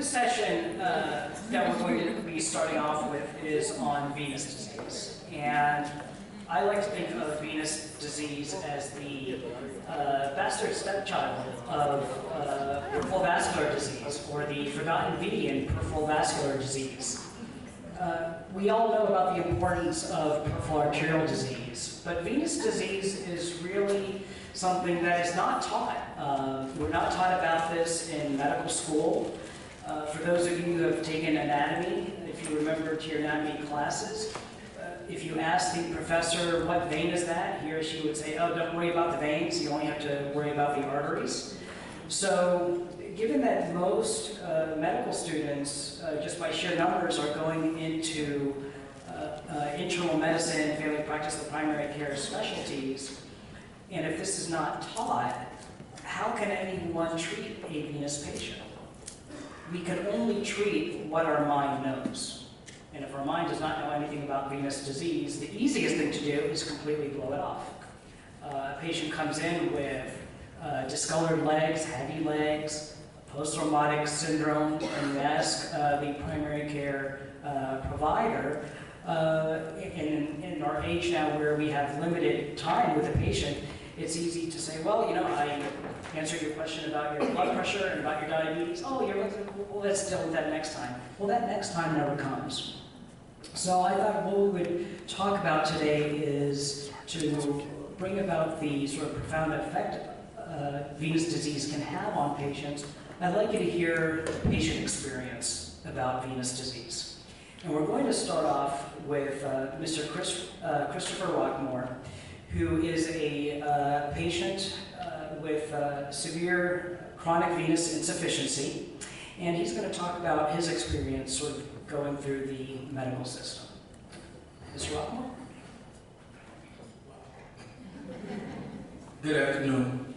This session that we're going to be starting off with is on venous disease. And I like to think of venous disease as the bastard stepchild of peripheral vascular disease, or the forgotten V in peripheral vascular disease. We all know about the importance of peripheral arterial disease, but venous disease is really something that is not taught. We're not taught about this in medical school. For those of you who have taken anatomy, if you remember to your anatomy classes, if you ask the professor what vein is that, he or she would say, oh, don't worry about the veins, you only have to worry about the arteries. So given that most medical students, just by sheer numbers, are going into internal medicine, failing to practice the primary care specialties, and if this is not taught, how can anyone treat a venous patient? We can only treat what our mind knows. And if our mind does not know anything about venous disease, the easiest thing to do is completely blow it off. A patient comes in with discolored legs, heavy legs, post-thrombotic syndrome, and you ask the primary care provider, in our age now where we have limited time with a patient, it's easy to say, well, you know, I answered your question about your blood pressure and about your diabetes. Oh, well, let's deal with that next time. Well, that next time never comes. So I thought what we would talk about today is to bring about the sort of profound effect venous disease can have on patients. I'd like you to hear the patient experience about venous disease. And we're going to start off with Mr. Christopher Rockmore, who is a patient with severe chronic venous insufficiency. And he's going to talk about his experience sort of going through the medical system. Mr. Rockmore? Good afternoon.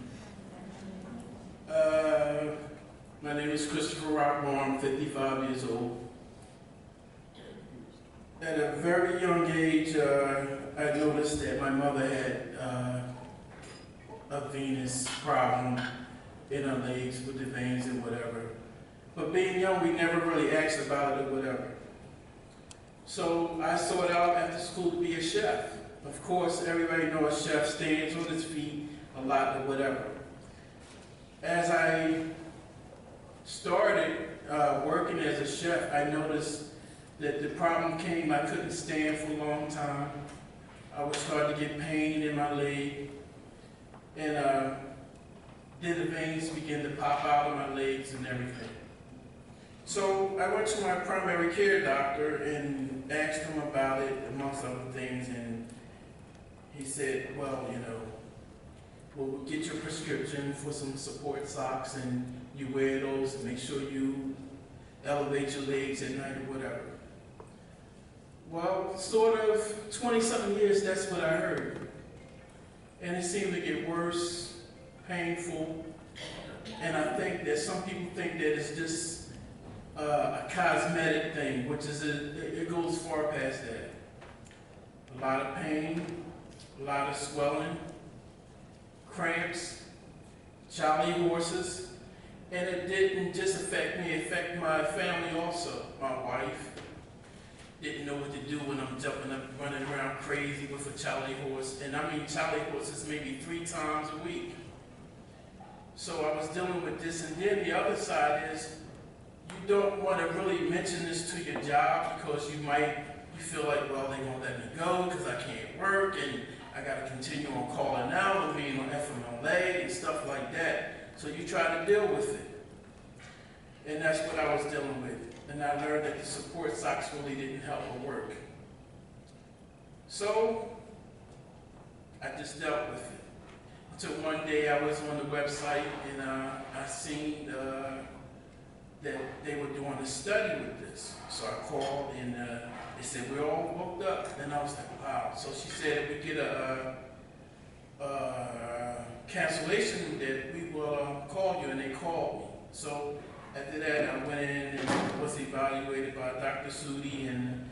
My name is Christopher Rockmore. I'm 55 years old. At a very young age, I noticed that my mother had a venous problem in her legs with the veins and whatever. But being young, we never really asked about it or whatever. So I sought out after school to be a chef. Of course, everybody knows a chef stands on his feet a lot or whatever. As I started working as a chef, I noticed that the problem came, I couldn't stand for a long time. I would start to get pain in my leg. And then the veins began to pop out of my legs and everything. So I went to my primary care doctor and asked him about it, amongst other things, and he said, well, you know, we'll get your prescription for some support socks and you wear those and make sure you elevate your legs at night or whatever. Well, sort of 20-something years, that's what I heard. And it seemed to get worse, painful, and I think that some people think that it's just a cosmetic thing, which is, it goes far past that. A lot of pain, a lot of swelling, cramps, jolly horses, and it didn't just affect me, it affected my family also. My wife didn't know what to do when I'm jumping up, running around crazy with a Charlie horse, and I mean Charlie horses maybe 3 times a week. So I was dealing with this, and then the other side is, you don't want to really mention this to your job because you feel like, well, they won't let me go because I can't work and I got to continue on calling out and being on FMLA and stuff like that. So you try to deal with it. And that's what I was dealing with. And I learned that the support socks really didn't help or work. So I just dealt with it. Until one day I was on the website and I seen that they were doing a study with this. So I called and they said, we're all booked up. And I was like, wow. So she said, if we get a cancellation, that we will call you, and they called me. So after that, I went in and was evaluated by Dr. Sudi, and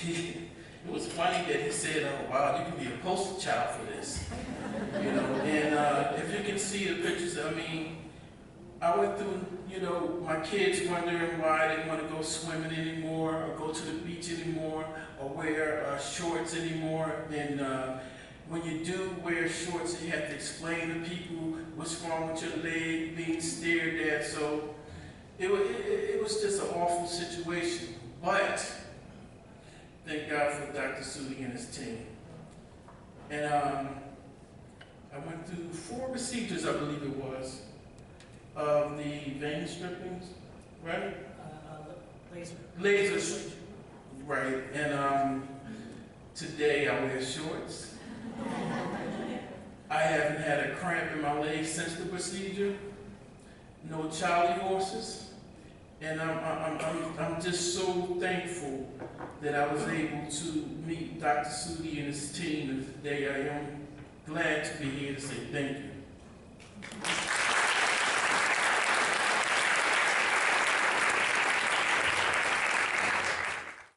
it was funny that he said, oh wow, you can be a poster child for this. You know, and if you can see the pictures, I mean, I went through, you know, my kids wondering why I didn't want to go swimming anymore, or go to the beach anymore, or wear shorts anymore. And when you do wear shorts, you have to explain to people what's wrong with your leg, being stared at. So it was just an awful situation. But thank God for Dr. Sudi and his team. And I went through 4 procedures, I believe it was, of the vein strippings, right? Laser. Laser, right. And today I wear shorts. I haven't had a cramp in my leg since the procedure. No Charlie horses. And I'm just so thankful that I was able to meet Dr. Sudi and his team, and today I am glad to be here to say thank you.